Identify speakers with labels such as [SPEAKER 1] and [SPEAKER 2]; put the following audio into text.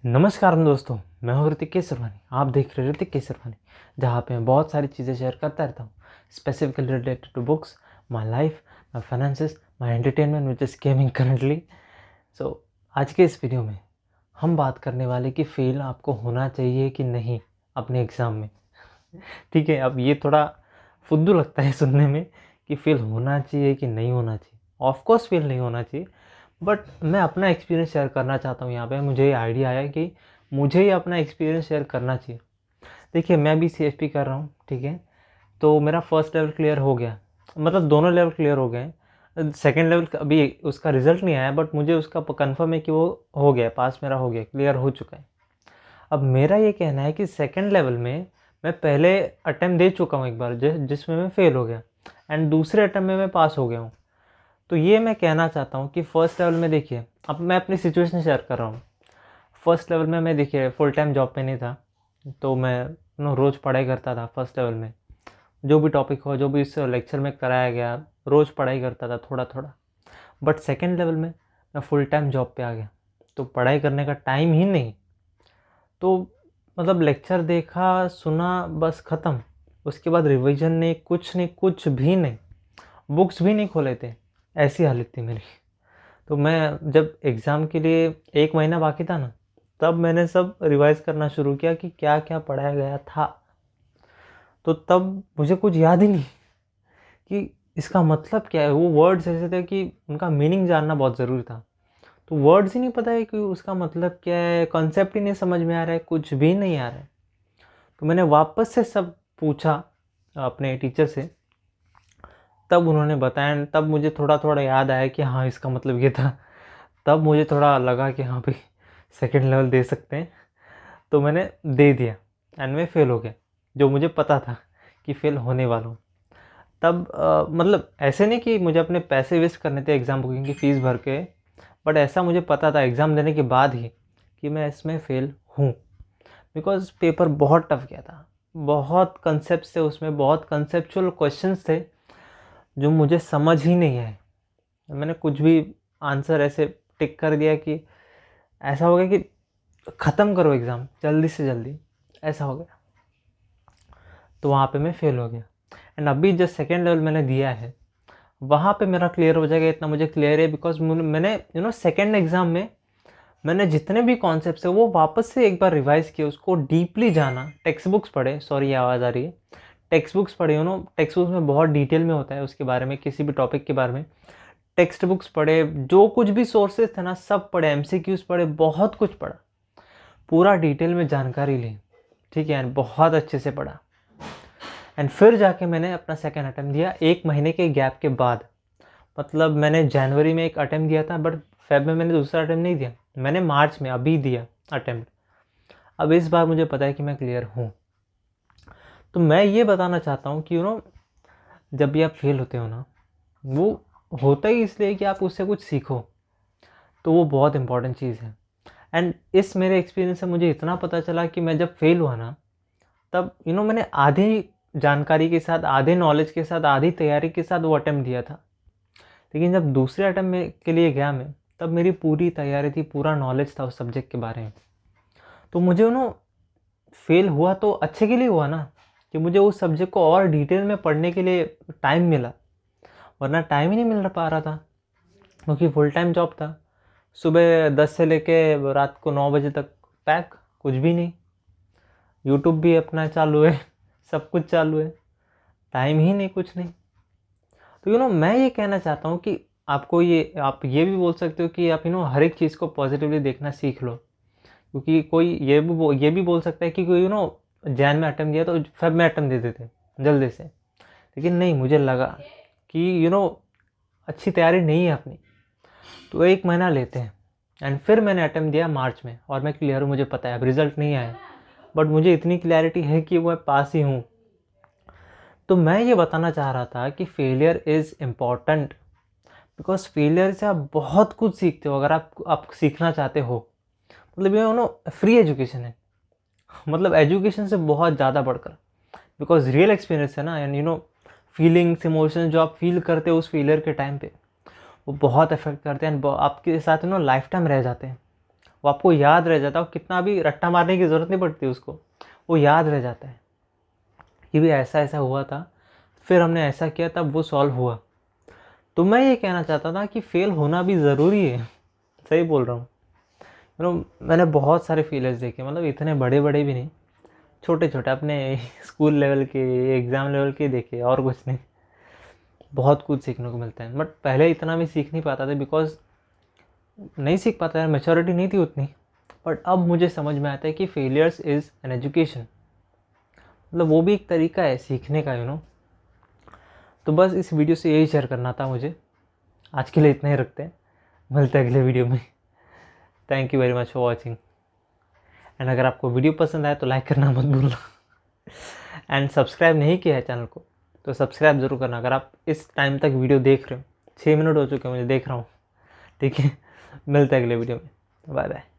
[SPEAKER 1] नमस्कार दोस्तों, मैं हूं ऋतिक केसरवानी। आप देख रहे हैं ऋतिक केसरवानी, जहां पे मैं बहुत सारी चीज़ें शेयर करता रहता हूं, specifically related to books, my life, my finances, my entertainment which is gaming currently. So आज के इस वीडियो में हम बात करने वाले कि फेल आपको होना चाहिए कि नहीं अपने एग्ज़ाम में। ठीक है, अब ये थोड़ा फुद्दू लगता है सुनने में कि फेल होना चाहिए कि नहीं होना चाहिए। ऑफ कोर्स फेल नहीं होना चाहिए, बट मैं अपना एक्सपीरियंस शेयर करना चाहता हूँ यहाँ पे। मुझे ये आइडिया आया कि मुझे ही अपना एक्सपीरियंस शेयर करना चाहिए। देखिए, मैं भी सीएफपी कर रहा हूँ, ठीक है। तो मेरा फर्स्ट लेवल क्लियर हो गया, मतलब दोनों लेवल क्लियर हो गए हैं। सेकेंड लेवल का अभी उसका रिजल्ट नहीं आया, बट मुझे उसका कंफर्म है कि वो हो गया, पास मेरा हो गया, क्लियर हो चुका है। अब मेरा ये कहना है कि सेकेंड लेवल में मैं पहले अटेम्प्ट दे चुका हूँ एक बार, जिसमें मैं फेल हो गया, एंड दूसरे अटेम्प्ट में मैं पास हो गया हूँ। तो ये मैं कहना चाहता हूँ कि फ़र्स्ट लेवल में देखिए, अब मैं अपनी सिचुएशन शेयर कर रहा हूँ। फर्स्ट लेवल में मैं देखिए फुल टाइम जॉब पे नहीं था, तो मैं रोज़ पढ़ाई करता था। फर्स्ट लेवल में जो भी टॉपिक हो, जो भी इस लेक्चर में कराया गया, रोज़ पढ़ाई करता था थोड़ा थोड़ा। बट सेकेंड लेवल में मैं फुल टाइम जॉब पे आ गया, तो पढ़ाई करने का टाइम ही नहीं। तो मतलब लेक्चर देखा, सुना, बस ख़त्म। उसके बाद रिवीजन नहीं, कुछ नहीं, कुछ भी नहीं, बुक्स भी नहीं खोले थे, ऐसी हालत थी मेरी। तो मैं जब एग्ज़ाम के लिए 1 महीना बाकी था ना, तब मैंने सब रिवाइज़ करना शुरू किया कि क्या-क्या पढ़ाया गया था। तो तब मुझे कुछ याद ही नहीं कि इसका मतलब क्या है। वो वर्ड्स ऐसे थे कि उनका मीनिंग जानना बहुत ज़रूरी था। तो वर्ड्स ही नहीं पता है कि उसका मतलब क्या है, कॉन्सेप्ट ही नहीं समझ में आ रहा है, कुछ भी नहीं आ रहा है। तो मैंने वापस से सब पूछा अपने टीचर से, तब उन्होंने बताया, तब मुझे थोड़ा-थोड़ा याद आया कि हाँ, इसका मतलब ये था। तब मुझे थोड़ा लगा कि हाँ भाई, सेकंड लेवल दे सकते हैं। तो मैंने दे दिया एंड मैं फ़ेल हो गया, जो मुझे पता था कि फ़ेल होने वाला हूँ। तब मतलब ऐसे नहीं कि मुझे अपने पैसे वेस्ट करने थे एग्ज़ाम बुकिंग की फ़ीस भर के, बट ऐसा मुझे पता था एग्ज़ाम देने के बाद ही कि मैं इसमें फ़ेल हूँ। बिकॉज़ पेपर बहुत टफ़ गया था। बहुत कॉन्सेप्ट्स थे उसमें, बहुत कॉन्सेप्चुअल क्वेश्चंस थे, जो मुझे समझ ही नहीं आए। मैंने कुछ भी आंसर ऐसे टिक कर दिया कि ऐसा हो गया कि ख़त्म करो एग्ज़ाम जल्दी से जल्दी, ऐसा हो गया। तो वहाँ पे मैं फ़ेल हो गया। एंड अभी जो सेकंड लेवल मैंने दिया है, वहाँ पे मेरा क्लियर हो जाएगा, इतना मुझे क्लियर है। बिकॉज़ मैंने सेकंड एग्ज़ाम में मैंने जितने भी कॉन्सेप्ट्स हैं वो वापस से एक बार रिवाइज़ किए, उसको डीपली जाना, टेक्स्ट बुक्स पढ़े। सॉरी, ये आवाज़ आ रही है। टेक्स्ट बुक्स पढ़े, टेक्स्ट बुक्स में बहुत डिटेल में होता है उसके बारे में, किसी भी टॉपिक के बारे में। टेक्स्ट बुक्स पढ़े, जो कुछ भी सोर्सेज़ थे ना सब पढ़े, एमसीक्यूज़ पढ़े, बहुत कुछ पढ़ा। पूरा डिटेल में जानकारी ली, ठीक है, एंड बहुत अच्छे से पढ़ा। एंड फिर जाके मैंने अपना सेकंड अटेम्प्ट दिया 1 महीने के गैप के बाद। मतलब मैंने जनवरी में एक अटेम्प्ट दिया था, बट फ़ेब में मैंने दूसरा अटेम्प्ट नहीं दिया, मैंने मार्च में अभी दिया अटेम्प्ट। अब इस बार मुझे पता है कि मैं क्लियर हूँ। तो मैं ये बताना चाहता हूँ कि जब भी आप फेल होते हो ना, वो होता ही इसलिए कि आप उससे कुछ सीखो। तो वो बहुत इंपॉर्टेंट चीज़ है। एंड इस मेरे एक्सपीरियंस से मुझे इतना पता चला कि मैं जब फेल हुआ ना, तब मैंने आधी जानकारी के साथ, आधे नॉलेज के साथ, आधी तैयारी के साथ वो अटेम्प्ट दिया था। लेकिन जब दूसरे अटेम्प्ट में के लिए गया मैं, तब मेरी पूरी तैयारी थी, पूरा नॉलेज था उस सब्जेक्ट के बारे में। तो मुझे फेल हुआ तो अच्छे के लिए हुआ ना, कि मुझे उस सब्जेक्ट को और डिटेल में पढ़ने के लिए टाइम मिला, वरना टाइम ही नहीं मिल पा रहा था, क्योंकि फुल टाइम जॉब था। सुबह 10 से लेके रात को 9 बजे तक पैक, कुछ भी नहीं। यूट्यूब भी अपना चालू है, सब कुछ चालू है, टाइम ही नहीं, कुछ नहीं। तो मैं ये कहना चाहता हूँ कि आपको आप ये भी बोल सकते हो कि आप हर एक चीज़ को पॉजिटिवली देखना सीख लो। क्योंकि कोई ये भी बोल सकता है कि कोई जैन में अटेम्प्ट दिया तो फेब में अटेम्प्ट दे देते जल्दी से। लेकिन नहीं, मुझे लगा कि अच्छी तैयारी नहीं है अपनी, तो 1 महीना लेते हैं। एंड फिर मैंने अटेम्प्ट दिया मार्च में, और मैं क्लियर हूँ। मुझे पता है अब रिज़ल्ट नहीं आया, बट मुझे इतनी क्लैरिटी है कि मैं पास ही हूँ। तो मैं ये बताना चाह रहा था कि failure is important, because failure से आप बहुत कुछ सीखते हो। अगर आप सीखना चाहते हो, मतलब फ्री एजुकेशन है, मतलब एजुकेशन से बहुत ज़्यादा बढ़कर। बिकॉज रियल एक्सपीरियंस है ना, एंड फीलिंग्स, इमोशंस जो आप फील करते हो उस फेलियर के टाइम पे, वो बहुत अफेक्ट करते हैं एंड आपके साथ लाइफ टाइम रह जाते हैं। वो आपको याद रह जाता है, कितना भी रट्टा मारने की ज़रूरत नहीं पड़ती उसको, वो याद रह जाता है कि भी ऐसा ऐसा हुआ था, फिर हमने ऐसा किया तब वो सॉल्व हुआ। तो मैं ये कहना चाहता था कि फ़ेल होना भी ज़रूरी है। सही बोल रहा हूँ। मैंने बहुत सारे फेलियर्स देखे, मतलब इतने बड़े बड़े भी नहीं, छोटे छोटे अपने स्कूल लेवल के, एग्ज़ाम लेवल के देखे, और कुछ नहीं। बहुत कुछ सीखने को मिलता है, बट पहले इतना भी सीख नहीं पाता था, बिकॉज नहीं सीख पाता है, मैच्योरिटी नहीं थी उतनी। बट अब मुझे समझ में आता है कि फेलियर्स इज़ एन एजुकेशन, मतलब वो भी एक तरीका है सीखने का। तो बस इस वीडियो से यही शेयर करना था मुझे। आज के लिए इतना ही रखते हैं, मिलते हैं अगले वीडियो में। Thank you very much for watching. And अगर आपको वीडियो पसंद आए तो लाइक करना मत भूलना। एंड सब्सक्राइब नहीं किया है चैनल को तो सब्सक्राइब ज़रूर करना। अगर आप इस टाइम तक वीडियो देख रहे हो, 6 मिनट हो चुके हैं मुझे देख रहा हूँ, ठीक है। मिलते हैं अगले वीडियो में, बाय बाय।